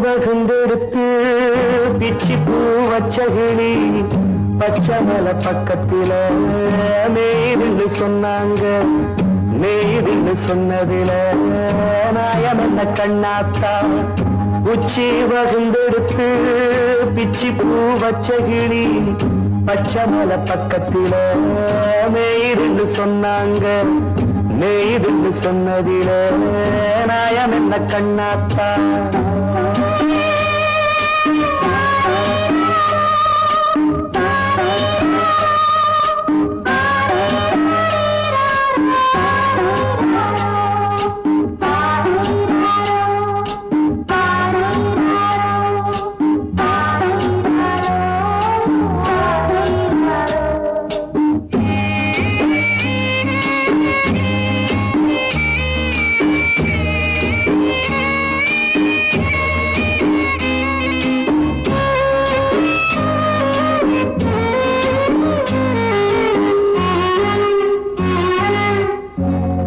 வகுந்தெடுத்து பிச்சி பூ வச்சகிளி பச்சமல பக்கத்தில மேய்துன்னு சொன்னாங்க. மேய்துன்னு சொன்னதில நாயம் என்ன கண்ணாத்தா. உச்சி வகுந்தெடுத்து பிச்சி பூ வச்சகிளி பச்சமல பக்கத்தில மேய்துன்னு சொன்னாங்க. மேய்துன்னு சொன்னதில நாயம் என்ன கண்ணாத்தா.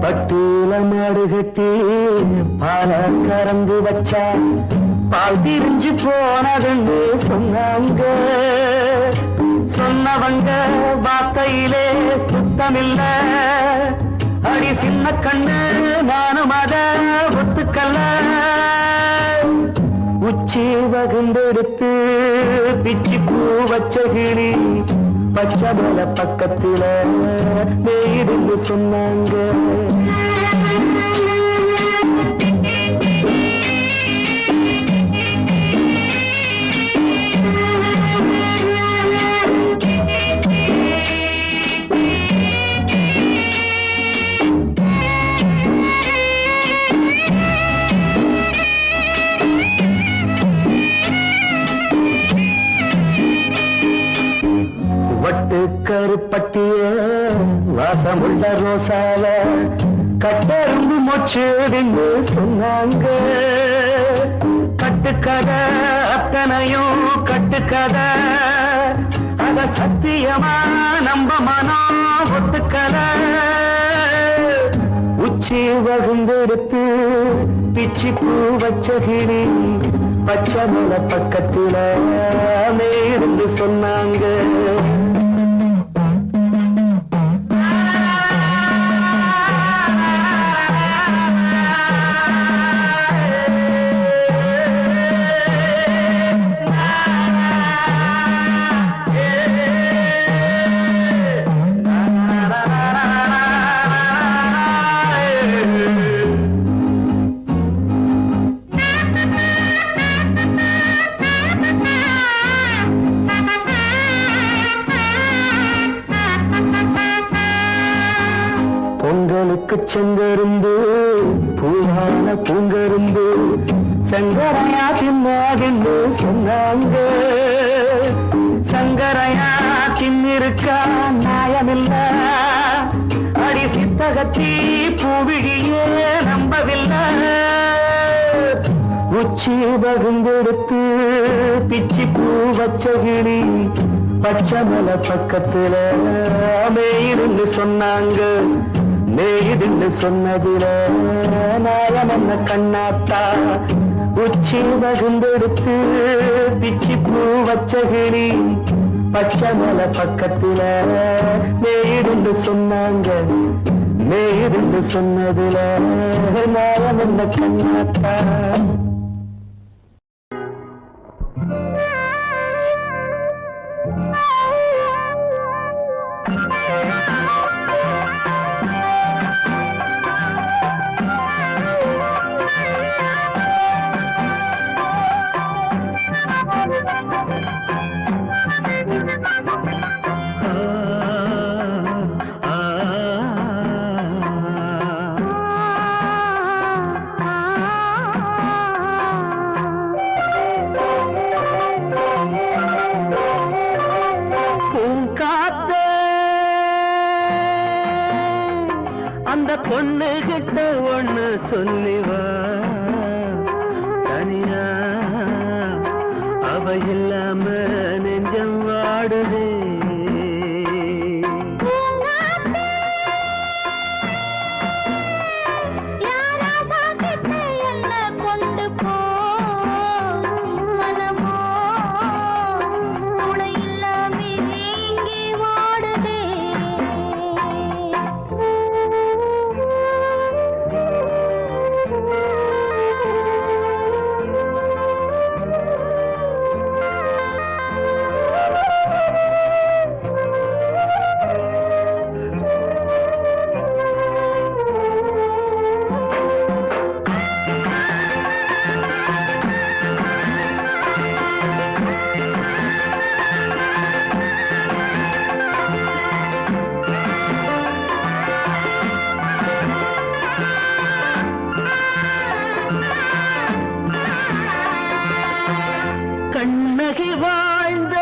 பட்டியல மாடு கட்டி பால கறந்து வச்சா பால் திரிஞ்சு போனதுன்னு சொன்னாங்க. சொன்னவங்க வார்த்தையிலே சுத்தமில்ல. அடி சின்ன கண்ணு நானும் அத ஒத்துக்கல்ல. உச்சி வகுந்தெடுத்து பிச்சி பூ வச்ச கிளி பச்சமல பக்கத்தில மேய்துன்னு சொன்னாங்க. வட்டு கருப்பட்டிய வாசமுள்ள ரோசால கட்டெரும்பு மொச்சுன்னு சொன்னாங்க. கட்டுக்கதை அத்தனையும் கட்டுக்கதை. அத சத்தியமா நம்ப மனம் ஒத்துக்கதை. உச்சி வகுந்தெடுத்து பிச்சி பூ வச்ச கிளி பச்சமல பக்கத்தில மேய்துன்னு சொன்னாங்க. பொங்கலுக்கு செங்கரும்பு பூவான பூங்கரும்பு சங்கரையா தின்னாகின்னு சொன்னாங்க. சங்கரையா தின்னிருக்கா நியாயமில்ல. அடி சித்தகத்தி பூவிழியே நம்பவில்லை. உச்சி வகுந்தெடுத்து பிச்சி பூ வச்ச கிளி பச்சமல பக்கத்தில மேய்துன்னு சொன்னாங்க. மேய்துன்னு சொன்னதில நாயம் என்ன கண்ணாத்தா. உச்சி வகுந்தெடுத்து பிச்சி பூ வச்ச கிளி பச்சமல பக்கத்தில மேய்துன்னு சொன்னாங்க. மேய்துன்னு சொன்னதில நாயம் என்ன கண்ணாத்தா. சொல்லிவா தனியா அவ இல்லாம நெஞ்சம் வாடுதே கண்ணகி வாழ்ந்த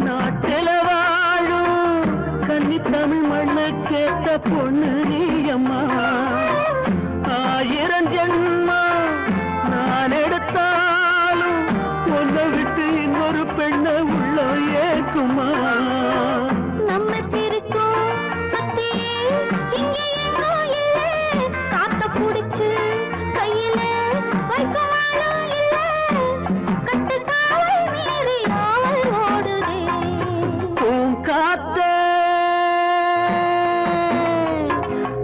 நாட்டில வாழும் கன்னி தமிழ் மண்ணு கேட்ட பொண்ணு நீயம்மா 1000 ஜென்மா நான் எடுத்தாலும் ஒன்னை விட்டு இன்னொரு பெண்ணை உள்ள ஏக்குமா நம்ம திருக்கும் காத்த புடிச்சு கையில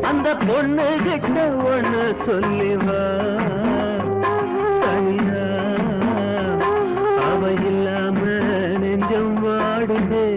அந்த பொண்ணு கிட்ட ஒண்ணு சொல்லிவா தனியா அவ இல்லாம நெஞ்சம் வாடுதே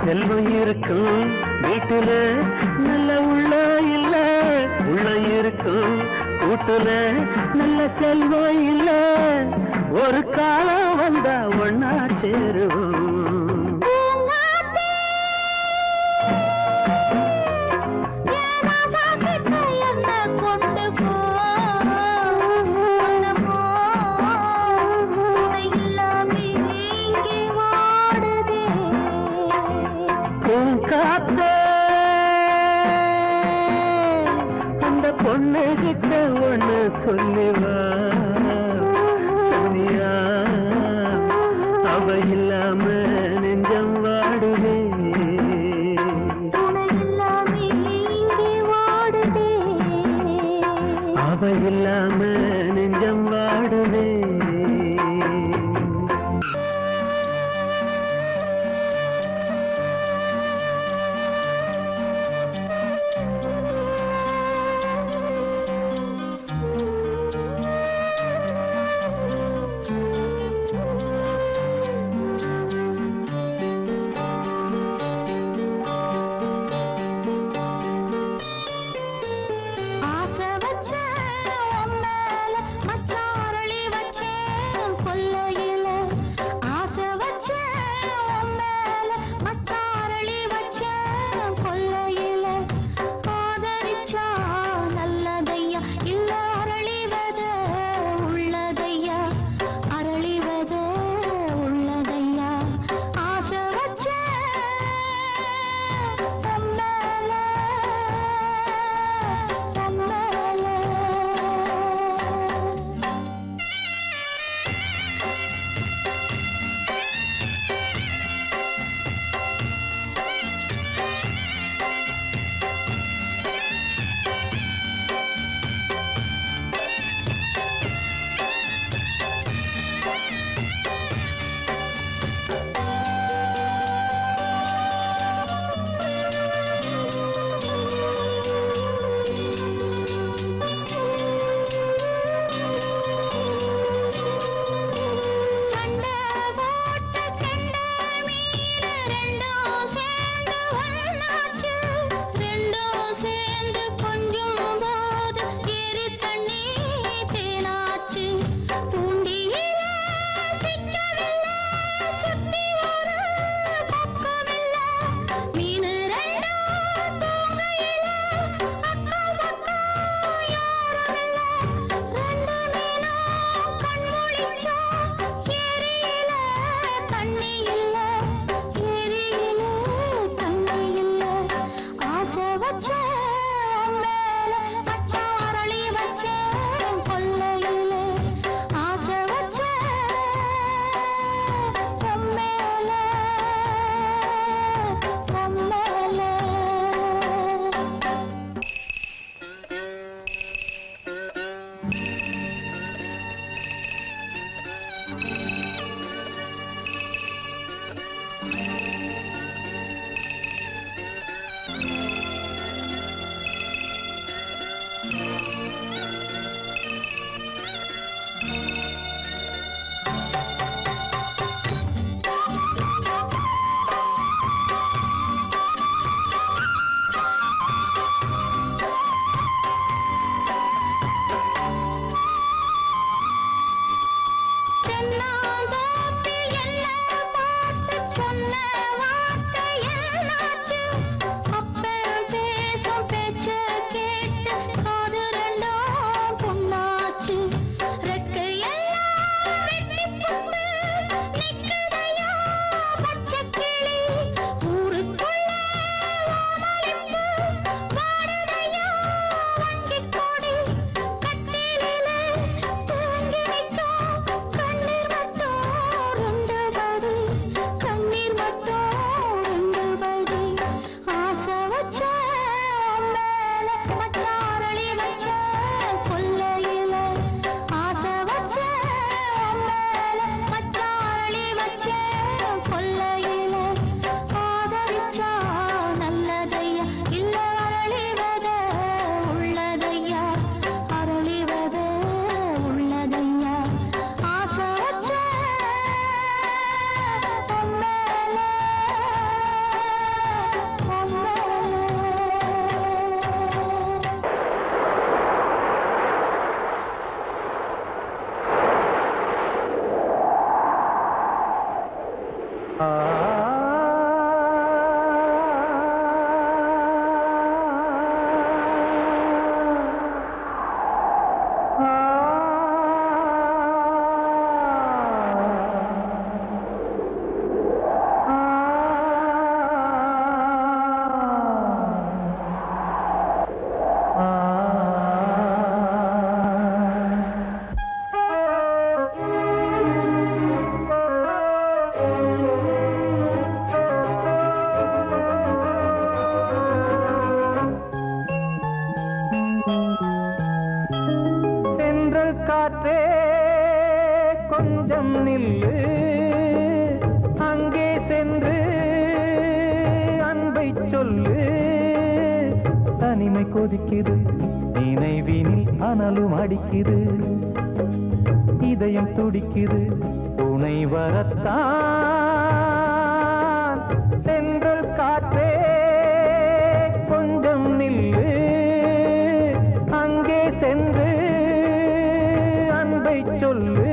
செல்வம் இருக்கும் வீட்டுல நல்ல உள்ள இல்ல உள்ள இருக்கும் கூட்டுல நல்ல செல்வம் இல்ல ஒரு காலம் வந்தா ஒன்னா சேருவோம் அந்த பொண்ணு கிட்ட ஒண்ணு சொல்லிவா தனியா அவ இல்லாம நெஞ்சம் வாடுதே அவ இல்லாம நெஞ்சம் வாடுதே காற்றே கொஞ்சம் நில்லு, அங்கே சென்று அன்பை சொல்லு. தனிமை கொதிக்குது, நினைவினில் அனலும் அடிக்குது, இதயம் துடிக்குது துணை வரத்தான். சென்றல் காற்றே கொஞ்சம் நில்லு, அங்கே சென்று அன்பை சொல்லு.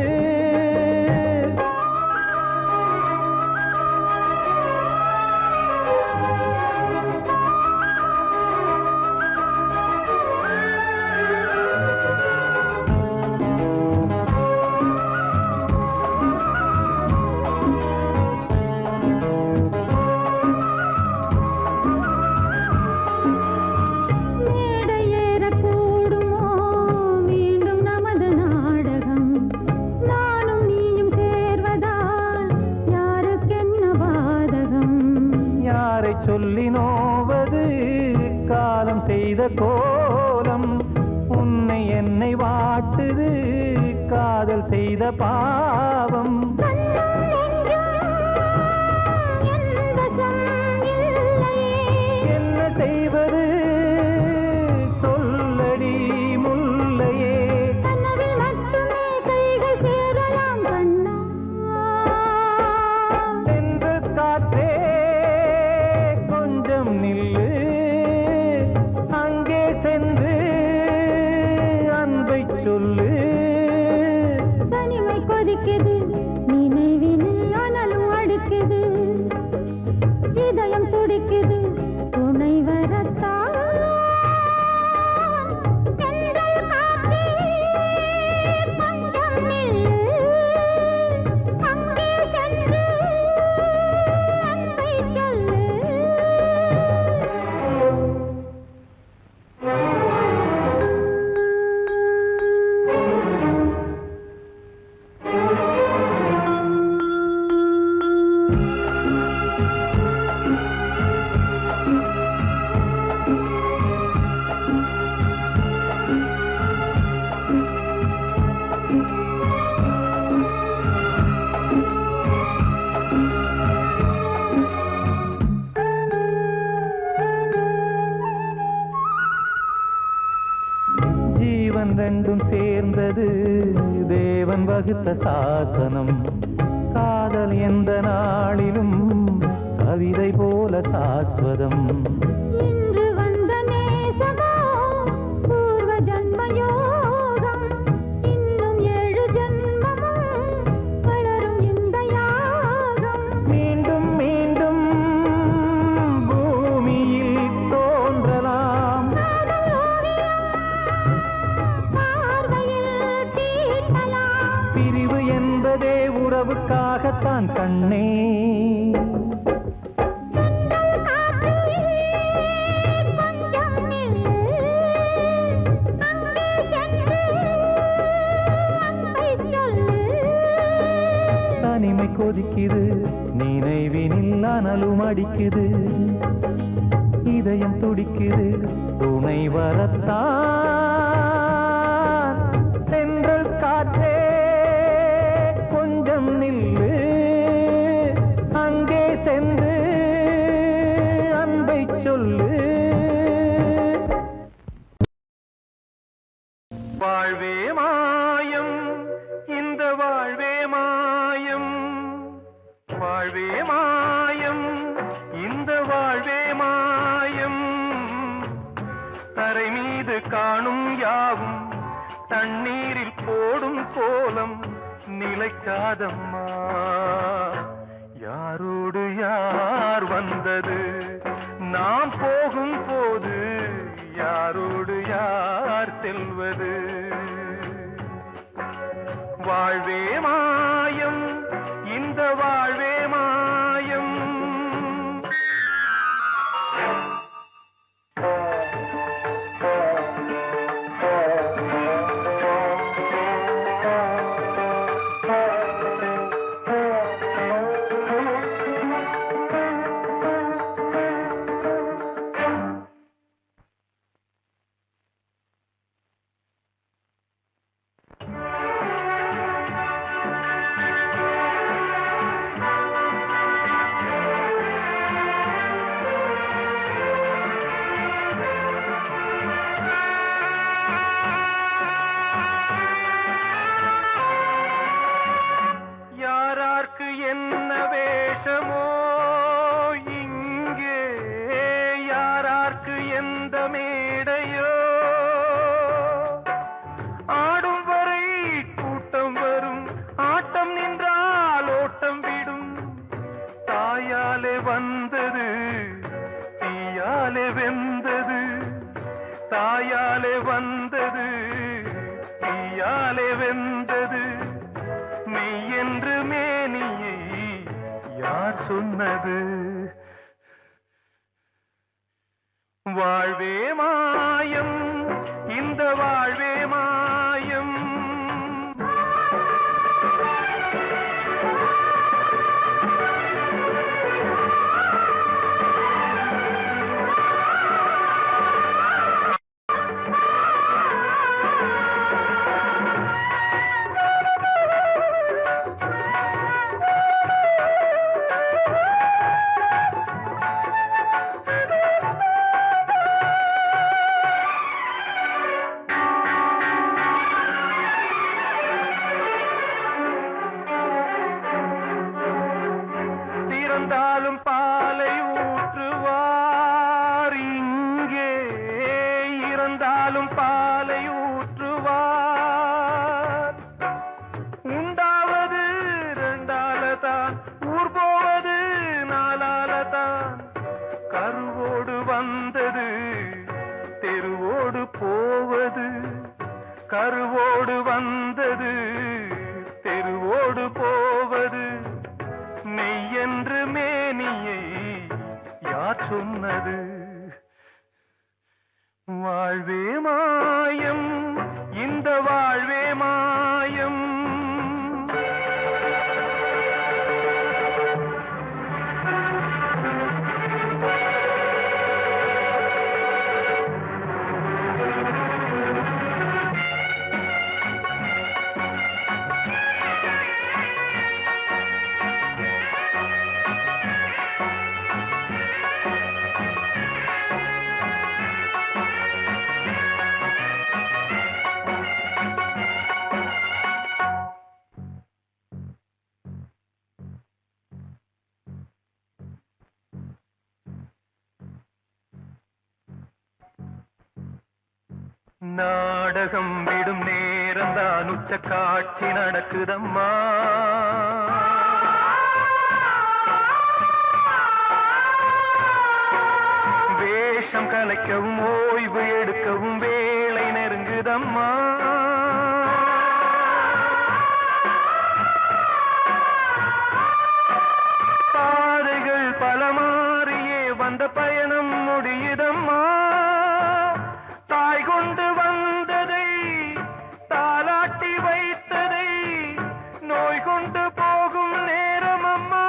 சொல்லி நோவது காலம் செய்த கோலம், உன்னை என்னை வாட்டுது காதல் செய்த பாவம். என்ன செய்வது சொல்லடி முல்லையே, சென்று காற்றே நில்லு, அங்கே சென்று அன்பை சொல்லு. தனிமை கொதிக்குது, நினைவினில் அனலும் அடிக்குது, இதயம் துடிக்குது துணை வரத்தான். இறைவன் வகுத்த சாசனம். காதல் எந்த நாளிலும் கவிதை போல சாஸ்வதம். இன்று வந்த நேசமோ பூர்வ ஜன்ம யோகம். இன்னும் 7 ஜன்மமும் வளரும் இந்த யாகம். மீண்டும் மீண்டும் பூமியில் தோன்றலாம். காதல் ஓவியம் பார்வையில் தீட்டலாம். பிரிவு என்பதே உறவுக்காகத்தான் கண்ணே. சென்றல் காற்றே கொஞ்சம் நில்லு. அங்கே சென்று அன்பை சொல்லு. தனிமை கொதிக்குது, நினைவினில் அனலும் அடிக்குது. இதயம் துடிக்குது, துணை வரத்தான். சென்றல் காற்றே கொஞ்சம் நில்லு. அங்கே சென்று அன்பை சொல்லு. வாழ்வே மாயம், இந்த வாழ்வே மாயம். வாழ்வே மாயம், இந்த வாழ்வே மாயம். தரை மீது காணும் யாவும் தண்ணீரில் போடும் கோலம் நிலைக்காதம்மா. யாரோடு யார் வந்தது நாம் போகும் போது, யாரோடு யார் செல்வது. வாழ்வே மாயம், இந்த வாழ்வே மாயம். யாரார்க்கு என்ன வேஷமோ இங்கே, யாரார்க்கு எந்த மேடையோ. ஆடும் வரை கூட்டம் வரும், ஆட்டம் நின்றால் ஓட்டம் விடும். தாயாலே வந்தது, தீயாலே வெந்தது. தாயாலே வந்தது, தீயாலே வெந்தது. மெய் என்று மேனியை யார் சொன்னது. வாழ்வே மாயம், இந்த வாழ்வே மாயம். இறந்தாலும் பாலை ஊற்றுவார் இங்கே, இறந்தாலும் பாலை ஊற்றுவார். உண்டாவது 2ஆலதான், ஊர் போவது 4ஆலதான். கருவோடு வந்தது, தெருவோடு போவது. கருவோடு வந்தது, தெருவோடு போவது. மெய் என்று மேனியை யார் சொன்னது. வாழ்வே மாயம், இந்த வாழ்வே மாயம். நாடகம் விடும் நேரம்தான் உச்ச காட்சி நடக்குதம்மா. வேஷம் கலைக்கவும் ஓய்வு எடுக்கவும் வேளை நெருங்குதம்மா. பாதைகள் பல மாறியே வந்த பயணம் முடியுதம்மா. தாய் கொண்டு வந்ததை தாலாட்டி வைத்ததை நோய் கொண்டு போகும் நேரம் அம்மா.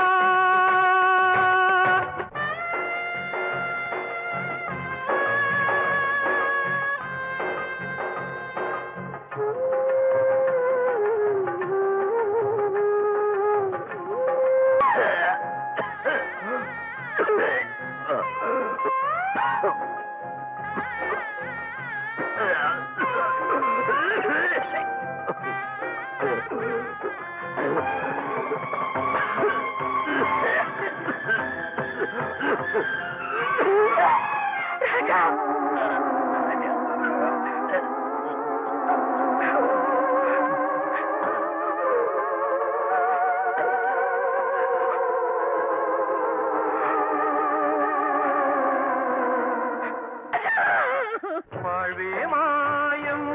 வாழ்வே மாயம்,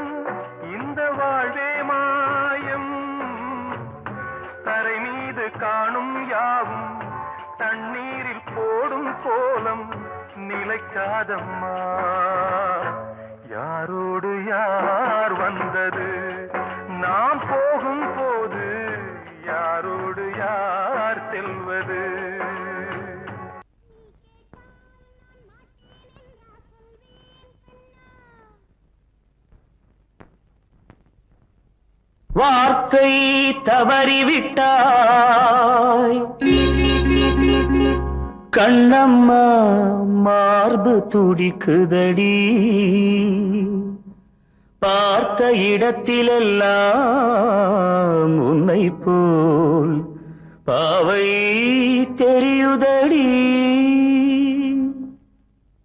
இந்த வாழ்வே மாயம். தரை மீது காணும் யாவும் தண்ணீரில் போடும் கோலம் நிலைக்காதம்மா. யாரோடு யார் வந்தது நாம் போகும் போது, யாரோடு யார் செல்வது. வார்த்தை தவறிவிட்டாய் கண்ணம்மா, மார்பு துடிக்குதடி. பார்த்த இடத்திலெல்லாம் உன்னை போல் பாவை தெரியுதடி.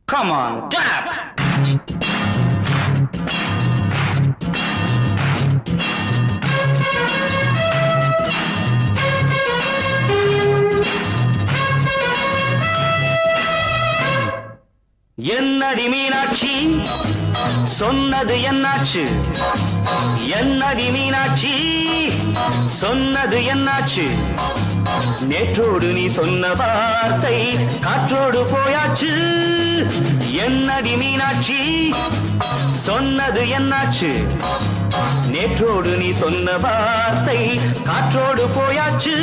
Come on, tap! என்னடி மீனாட்சி சொன்னது என்னாச்சு? என்னடி மீனாட்சி சொன்னது என்னாச்சு? நேற்றோடு நீ சொன்ன வார்த்தை காற்றோடு போயாச்சு. என்னடி மீனாட்சி சொன்னது என்னாச்சு? நேற்றோடு நீ சொன்ன வார்த்தை காற்றோடு போயாச்சு.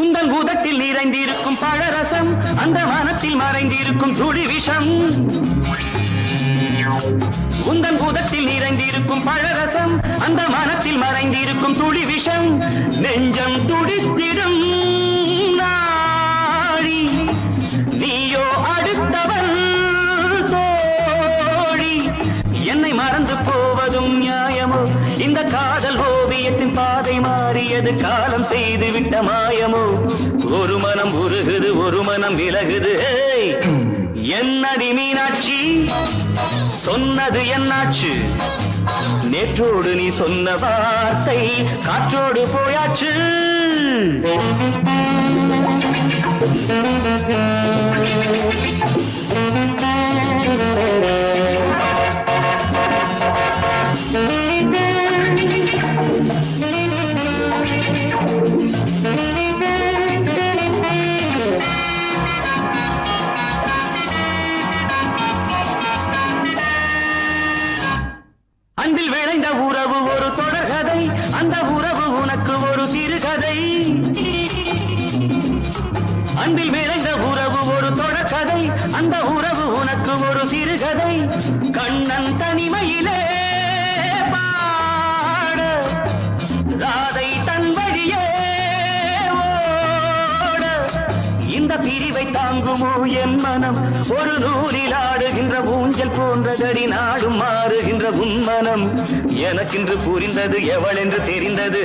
உந்தன் உதட்டில் நிறைந்திருக்கும் பழரசம், அந்த மனத்தில் மறைந்திருக்கும் துளி விஷம். உந்தன் உதட்டில் நிறைந்திருக்கும் பழரசம், அந்த மனத்தில் மறைந்திருக்கும் துளி விஷம். நெஞ்சம் துடித்திடும் நாடி, நீயோ அடுத்தவள் தோழி. என்னை மறந்து போவதும் நியாயமோ? இந்த காதல் ஓவியத்தின் பாதை மாறியது, காலம் செய்து விட்ட மாயமோ? ஒரு மனம் உருகுது, ஒரு மனம் விலகுது. என்னடி மீனாட்சி சொன்னது என்னாச்சு? நேற்றோடு நீ சொன்ன வார்த்தை காற்றோடு போயாச்சு. அன்பில் விளைந்த உறவு ஒரு தொடர்கதை, அந்த உறவு உனக்கு ஒரு சிறுகதை. அன்பில் விளைந்த உறவு ஒரு தொடர்கதை, அந்த உறவு உனக்கு ஒரு சிறுகதை. கண்ணன் தனிமையிலே பிரிவை தாங்குமோ என் மனம் ஒரு நூலில் ஆடுகின்ற ஊஞ்சல் போன்றதடி நாடும் மாறுகின்ற உன்மனம் எனக்கென்று புரிந்தது எவள் என்று தெரிந்தது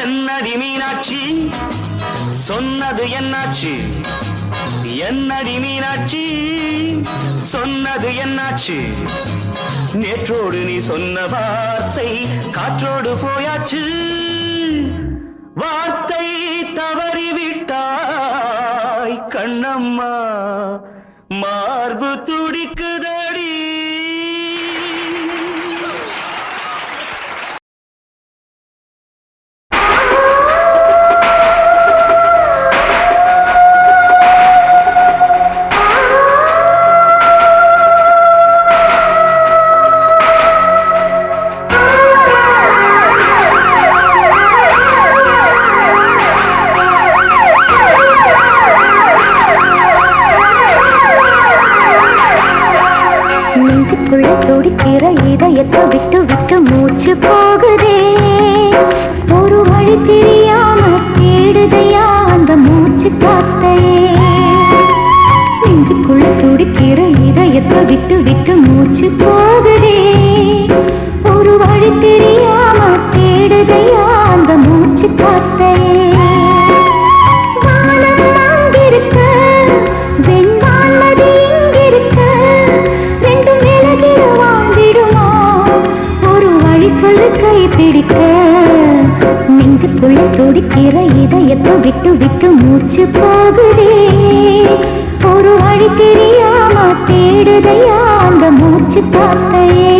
என்னடி மீனாட்சி சொன்னது என்னாச்சு என்னடி மீனாட்சி சொன்னது என்னாச்சு நேற்றோடு நீ சொன்ன வார்த்தை காற்றோடு போயாச்சு வார்த்தை தவறிவிட்டாய் கண்ணம்மா மார்பு துடிக்குதடி துடிக்கிற இதயத்தை விட்டு விட்டு மூச்சு போகுதே ஒரு வழி தெரியாம தேடுதையா அந்த மூச்சு காத்தையே நெஞ்சுக்குள்ள துடிக்கிற இதயத்தை விட்டு விட்டு மூச்சு போகுதே ஒரு வழி தெரியாம தேடுதையா அந்த மூச்சு காத்தையே வானம் அங்கிருக்க வெண்வானது இங்கிருக்க ரெண்டும் விலகி வாழ்ந்திடுமா ஒரு வழி சொல்லு கை பிடிக்க நெஞ்சுக்குள்ள துடிக்கிற இதயத்தை விட்டு விட்டு மூச்சு போகுதே ஒரு வழி தெரியாம தேடுதையா அந்த மூச்சு காத்தையே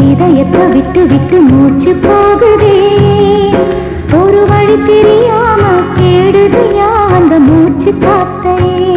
இதயத்தை விட்டு விட்டு மூச்சு போகுதே ஒரு வழி தெரியாம தேடுதையா அந்த மூச்சு காத்தையே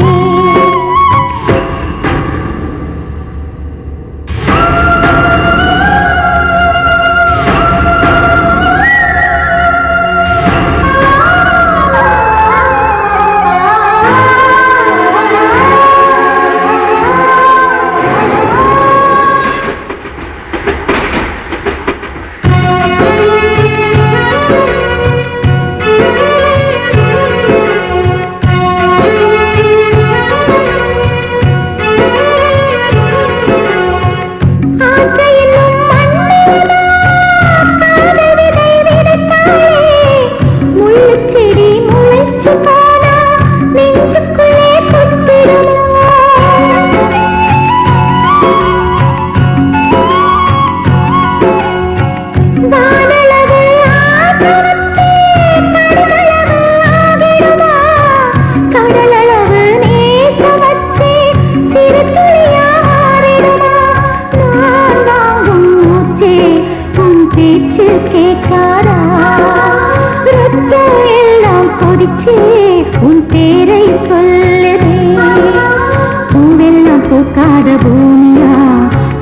பூமியா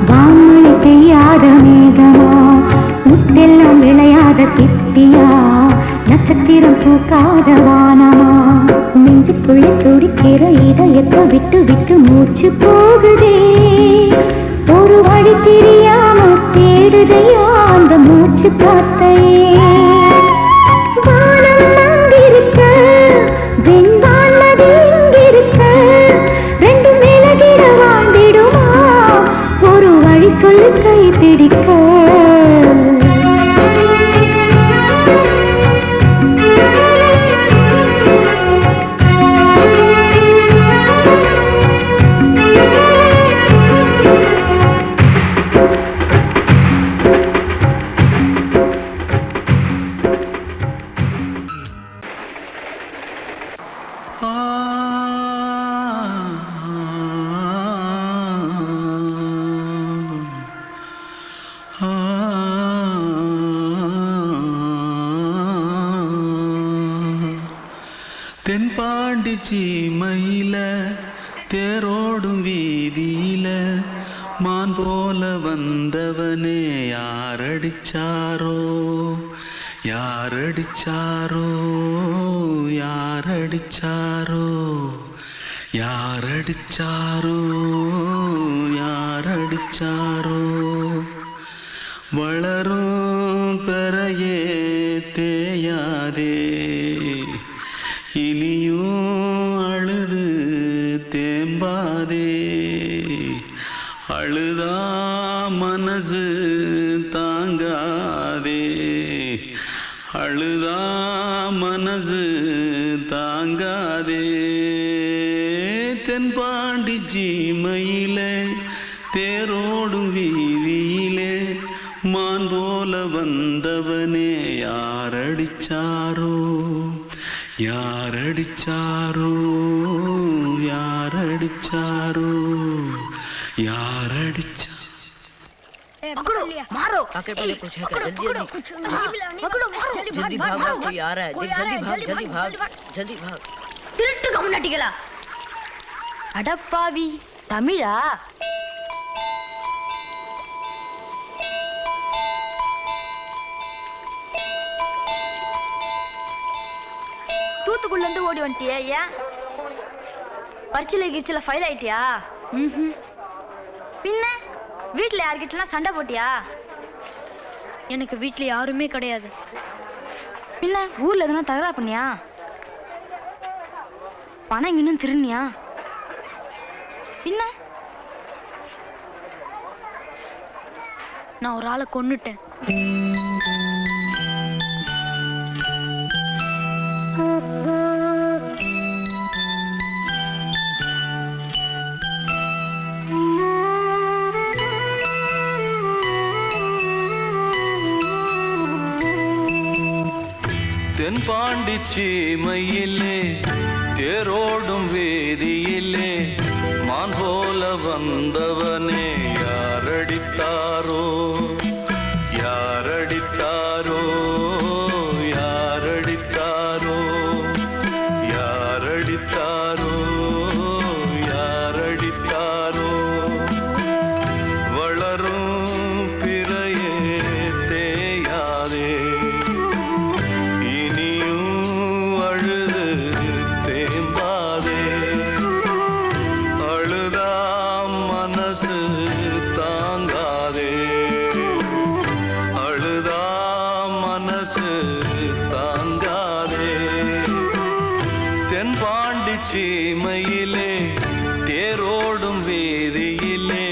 வான்மழை பெய்யாத மேகமா முத்தெல்லாம் விளையாத சிப்பியா நட்சத்திரம் பூக்காத வானமா நெஞ்சுக்குள்ளே துடிக்கிற இதயத்தை விட்டு விட்டு மூச்சு போகுதே ஒரு வழி தெரியாம தேடுதையா அந்த மூச்சு காத்தையே வானம் அங்கிருக்க வெண்பான் நதி இங்கிருக்க ரெண்டு விலகிட வாழ்ந்திடுமா ஒரு வழி சொல்லு கை பிடிக்க தென்பாண்டி சீமையில தேரோடும் வீதியில மான் போல வந்தவனே யாரடிச்சாரோ யாரடிச்சாரோ யாரடிச்சாரோ யாரடிச்சாரோ யாரடிச்சாரோ வளரும் பெறையே தேயாதே இனியும் அழுது தேம்பாதே அழுதா மனசு தாங்காதே அழுதா மனசு தாங்காதே தென்பாண்டி சீமையிலே தேரோடும் வீதியிலே மான் போல வந்தவனே யாரடிச்சாரோ யாரடிச்சாரோ யாரடிச்சாரோ यारडिचा पकड़ो मारो आके पहले कुछ है क्या जल्दी जल्दी पकड़ो मारो जल्दी भाग कोई आ रहा है देख जल्दी भाग திருட்டு கம்முனட்டிகளா அடப்பாவி தமிழா தூத்துக்குள்ள இருந்து ஓடி வந்துட்டியே ஏன் பரிச்சையில கிரிச்சில ஃபைல் ஆயிட்டியா பின்ன வீட்டுல யார்கிட்டலாம் சண்டை போட்டியா எனக்கு வீட்டுல யாருமே கிடையாது பின்ன ஊர்ல எதுனா தகராறு பண்ணியா பணம் இன்னும் திருநியா பின்ன நான் ஒரு ஆளை கொன்னுட்டேன் தென்பாண்டி சீமையிலே தேரோடும் வேதியிலே மான் போல வந்தவனே யாரடித்தாரோ யாரடித்தாரோ யாரடித்தாரோ யாரடித்தாரோ யாரடித்தாரோ வளரும் பிறையே தேயாதே தென்பாண்டி சீமையிலே தேரோடும் வேதியிலே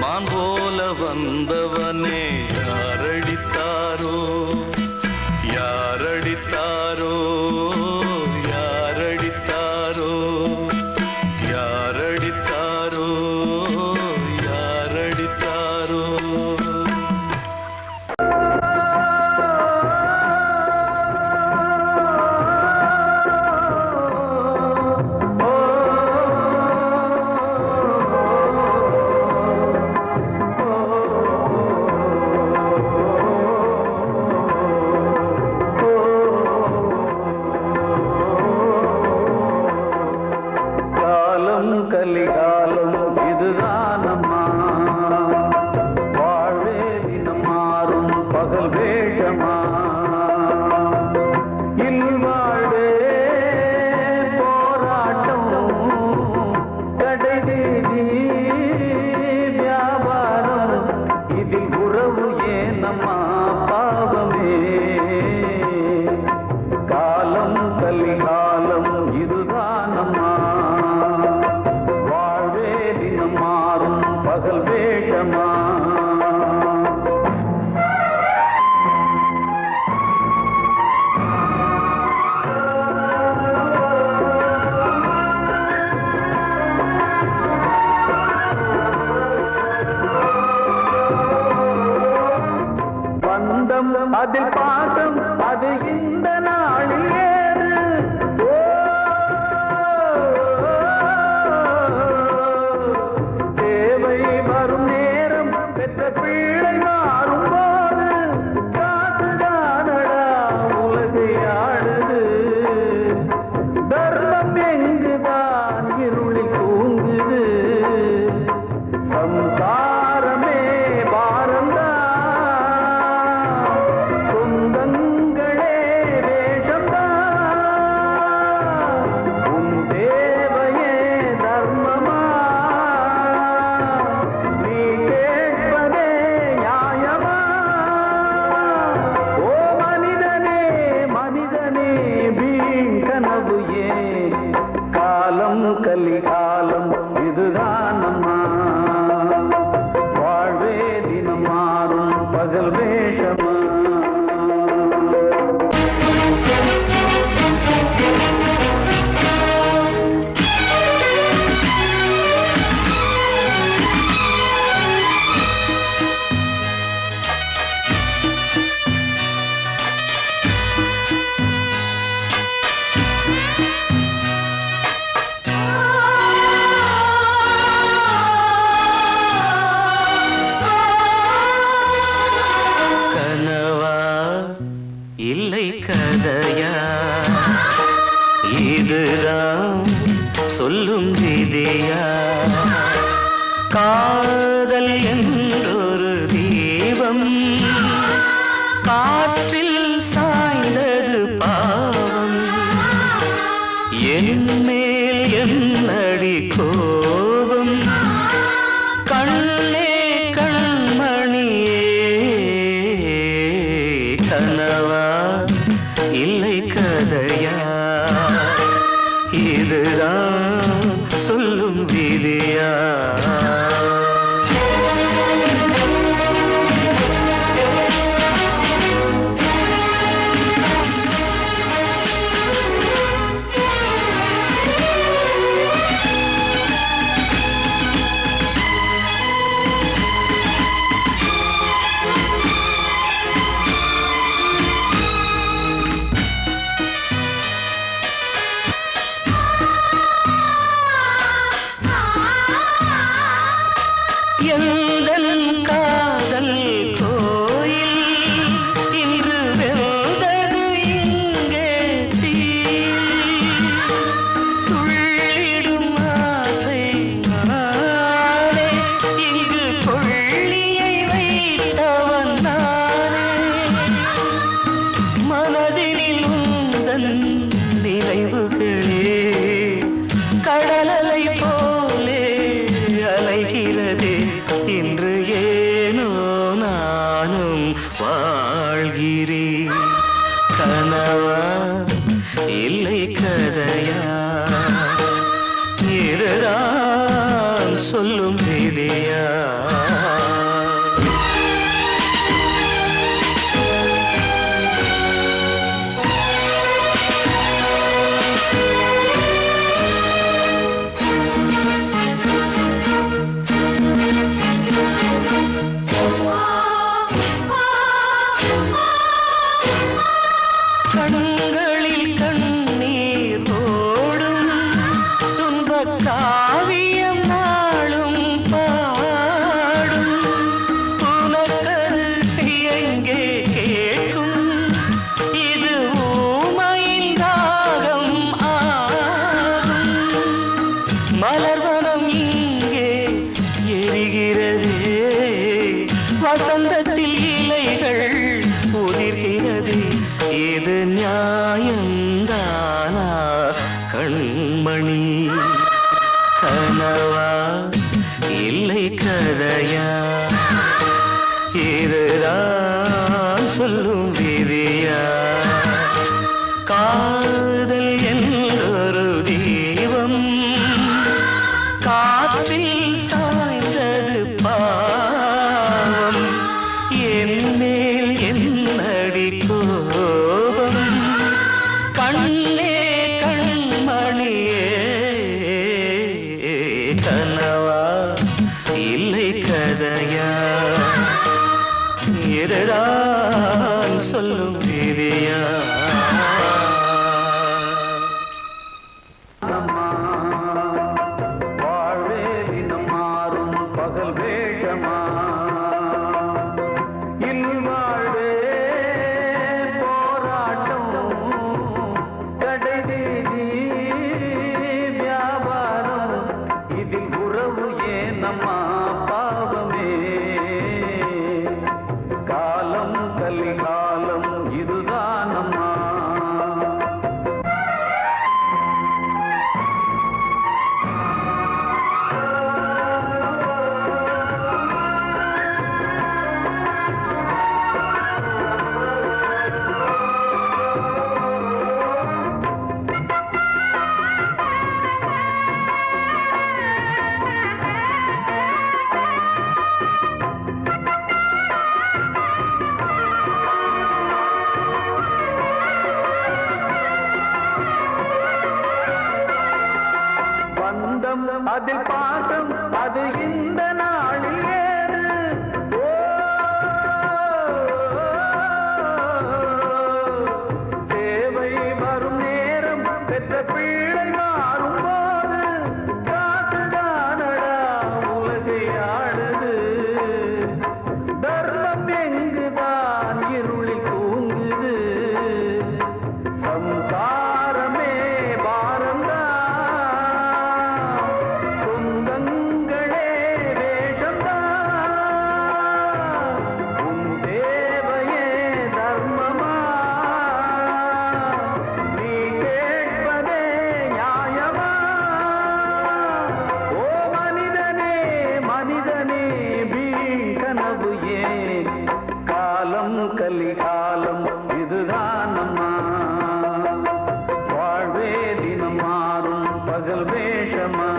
மான் போல வந்தவனே யாரடித்தாரோ யாரடித்தாரோ யாரடித்தாரோ யாரடித்தாரோ யாரடித்தாரோ பகல் வேஷமா அதில் பாசம் அது இந்த நாளில் ஏறு தேவை வரும் நேரம் பெற்ற பிள்ளை மாறும் போது காசுதானடா உலகை ஆடுது தர்மம் எங்குதான் இருளில் தூங்குது சம்சாரமே பாரந்தா கலிகாலம் இதுதான் அம்மா வாழ்வே தினம் மாறும் பகல் வேஷமா இல்லை கதையா இதுதான் சொல்லும் விதியா காதல் என்றொரு தீபம் காற்றில் சாய்ந்தது பாவம் என் மேல் என்னடி கோபம் கண்ணே கண்மணியே கனவா இல்லை கதையா இதுதான் சொல்லும் விதியா எந்தன் காதல் கோயில் இன்று வெந்தது இங்கே தீ துள்ளிடும் ஆசை நானே இங்கு கொள்ளியை வைத்தவன் நானே மனதினில் உந்தன் நினைவுகளே கடலலை போலே அலைகிறதே இன்று ஏனோ நானும் வாழ்கிறேன் கனவா இல்லை கதையா இதுதான் சொல்லும் விதியா கண்களில் கண்ணீர் ஓடும் துன்பக் காவியம் நாளும் பாடும் உனக்கது எங்கே கேட்கும் இது ஊமையின் தாகம் ஆகும் மலர்வனம் இங்கே எரிகிறதே வசந்தத்தில் இலைகள் உதிர்கிறது இது நியாயந்தானா கண்மணி கனவா இல்லை கதையா இதுதான் சொல்லும் விதியா காதல் என்றொரு தீபம் காற்றில் சாய்ந்தது கதையா இதுதான் சொல்லும் விதியா வாழ்வே தினம் மாறும் பகல் வேஷமா இல்வாழ்வே போராட்டம் கடைவீதி வியாபாரம் இதில் உறவு ஏனம்மா பாவமே காலம் கலிகாலம் இதுதானம்மா பந்தம் அதில் பாசம் அது இந்த நாளில் ஏது தேவை வரும் நேரம் பெற்ற பிள்ளை மாறும் போது காசுதானடா உலகை ஆடுது தர்மம் எங்குதான் இருளில் தூங்குது சம்சாரமே பாரந்தா சொந்தங்களே வேஷந்தா உன் தேவையே தர்மமா நீ கேட்பதே நியாயமா ஓ மனிதனே மனிதனே வீண் கனவு ஏன் காலம் கலிகாலம் இதுதானம்மா வாழ்வே தினம் மாறும் பகல் வேஷமா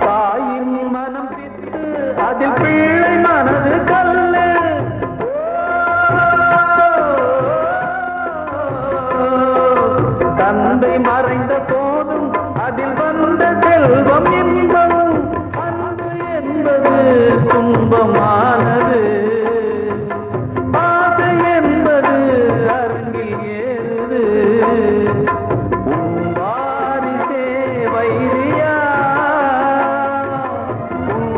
தாயின் மனம் பித்து அதில் பிள்ளை மனது கல்லு தந்தை மறைந்த போதும் அதில் வந்த செல்வம் இன்பம் அன்பு என்பது துன்பமானது ஆசை என்பது அரங்கில் ஏறுது உன் வாரிசே வைரியா உன்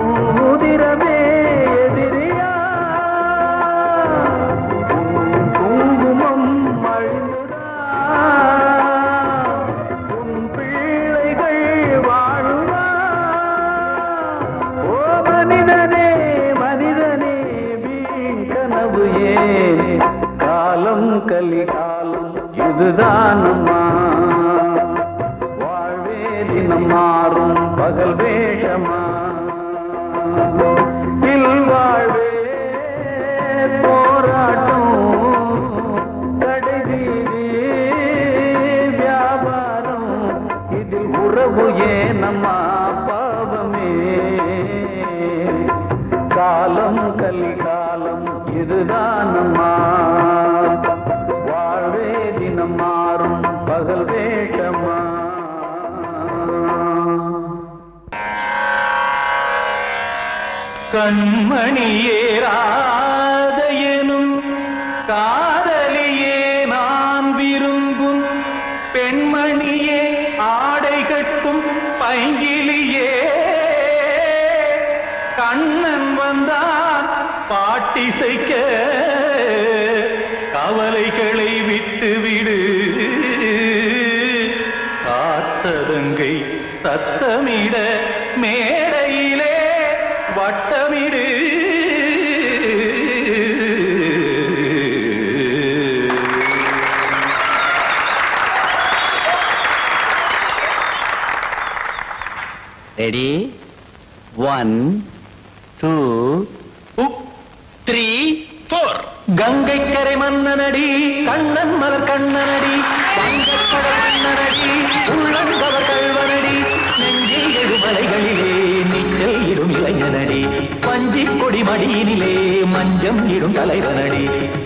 உதிரமே எதிரியா உன் குங்குமம் அழிந்துதா உன் பிள்ளைகள் வாழுமா ஓ மனிதனே மனிதனே வீண் கனவு ஏன் காலம் கலிகாலம் இதுதானம்மா வாழ்வே தினம் மாறும் பகல் வேஷமா இல்வாழ்வே போராட்டம் கடைவீதி வியாபாரம் இதில் உறவு ஏனம்மா பாவமே காலம் கலிகாலம் இதுதானம்மா வாழ்வே தினம் மாறும் பகல் வேஷமா கண்மணியேராத எனும் காதலியே நான் விரும்பும் பெண்மணியே ஆடை கட்டும் பைங்கிலியே கண்ணன் வந்தான் பாட்டிசைக்க கவலைகளை விட்டுவிடு காத்ததங்கை சத்தமிட மேடையிலே வட்டமிடு ரெடி 1 2 3 கங்கை கரை மன்னனடி கண்ணன் மலர் கண்ணனடி வங்கக்கடல் மன்னனடி உள்ளங்கவர் கல்வனடி நெஞ்சில் எழுமலைகளிலே நீச்சல் இடும் இளைஞனடி பஞ்சிக் கொடி மடியினிலே மஞ்சம் இடும் தலைவனடி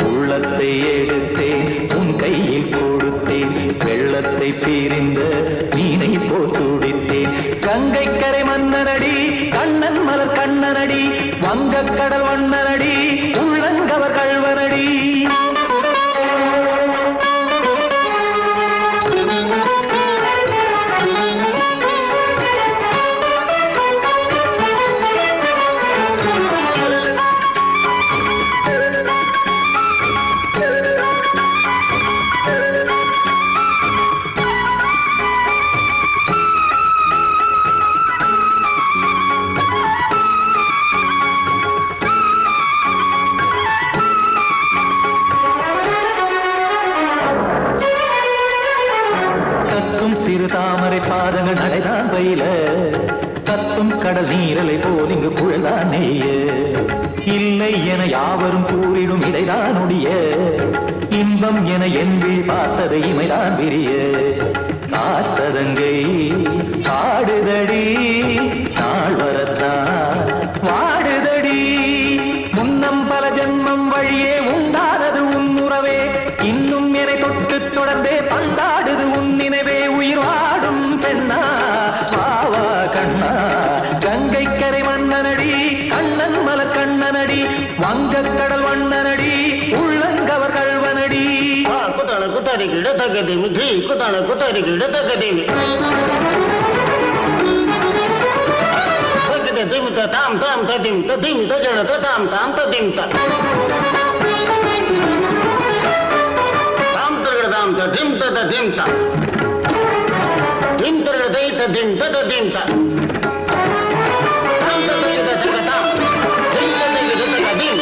உள்ளத்தை எடுத்தேன் உன் கையில் கொடுத்தேன் வெள்ளத்தை தீரிந்த மீனை போல் துடித்தேன் கங்கை கரை மன்னனடி கண்ணன் மலர் கண்ணனடி வங்கக்கடல் வண்ணனடி உள்ளங்கவர் கல்வனடி சிறு தாமரை பாதங்கள் நடைதான் பயில கத்தும் கடல் நீரலை போல் இங்கு புழல்தான் நெய்ய இல்லை என யாவரும் கூறிடும் இடைதான் உடைய இன்பம் என என்பில் பார்த்தது இமைதான் விரிய காச்சதங்கை பாடுதடி நாள் வரத்தான் வாடுதடி முன்னம் பல ஜென்மம் வழியே உண்டானது உன் உறவே இன்னும் என்னை தொட்டு தொடர்ந்தே பந்தாடுது உன் நினைவே உயிர் வாடும் பெண்ணா பாவா கண்ணா கங்கை கரை மன்னனடி கண்ணன் மலர் கண்ணனடி வங்கக்கடல் வண்ணனடி உள்ளங்கவர் கல்வனடி குத்தான குத்தாரிக்கு இடத்தக்கதேமி ஜி குத்தான குத்தாரிக்கு இடத்தக்கதேமி திமித்த தாம் தாம் ததிம் ததிம் தஜட தாம் தாம் ததிம் தாம் தாம் ததிம் ததிம் தாம் திம் தரட தை ததிம் ததிம் தாம் தாம் ததிம் ததிம் தாம் திம் ததிம் ததிம்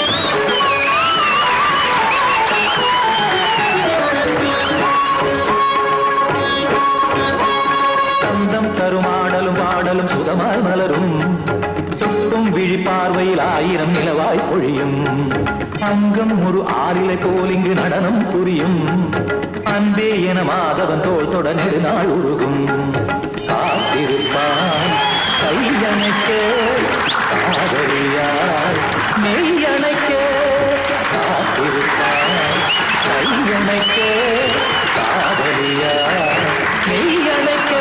சந்தம் தருமாடலும் பாடலும் சுகமாய் மலரும் சுட்டும் விழி பார்வையில் ஆயிரம் நிலவாய் பொழியும் அங்கம் ஒரு ஆறிலை போல் இங்கு நடனம் புரியும் அன்பே என மாதவன் தோள் தொட நெடுநாள் உருகும் காத்திருப்பான் கையணைக்க காதலியார் மெய்யணைக்க காத்திருப்பான் கையணைக்க காதலியார் மெய்யணைக்க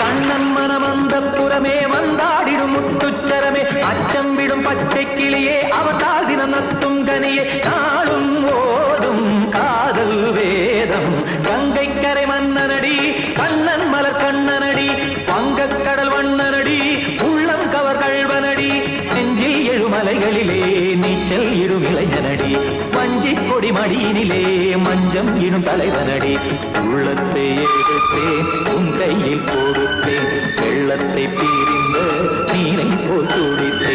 கண்ணன் மனமந்த புறமே வந்தாடிடும் முத்துச்சரமே அச்சம் விடும் பச்சை கிளியே அவதால் தினம் நத்தும் கனியே நாளும் ஓடும் காதல் வேதம் கங்கை கரை மன்னனடி கண்ணன் மலர் கண்ணனடி வங்கக்கடல் வண்ணனடி உள்ளம் கவர் கல்வனடி நெஞ்சில் எழுமலைகளிலே நீச்சல் இடும் இளைஞனடி வஞ்சிக் கொடி மடியினிலே மஞ்சம் இடும் தலைவனடி உள்ளத்தை எடுத்தேன் உன் கையில் கொடுத்தேன் வெள்ளத்தை பீரிந்த நீரை போல் துடித்தேன்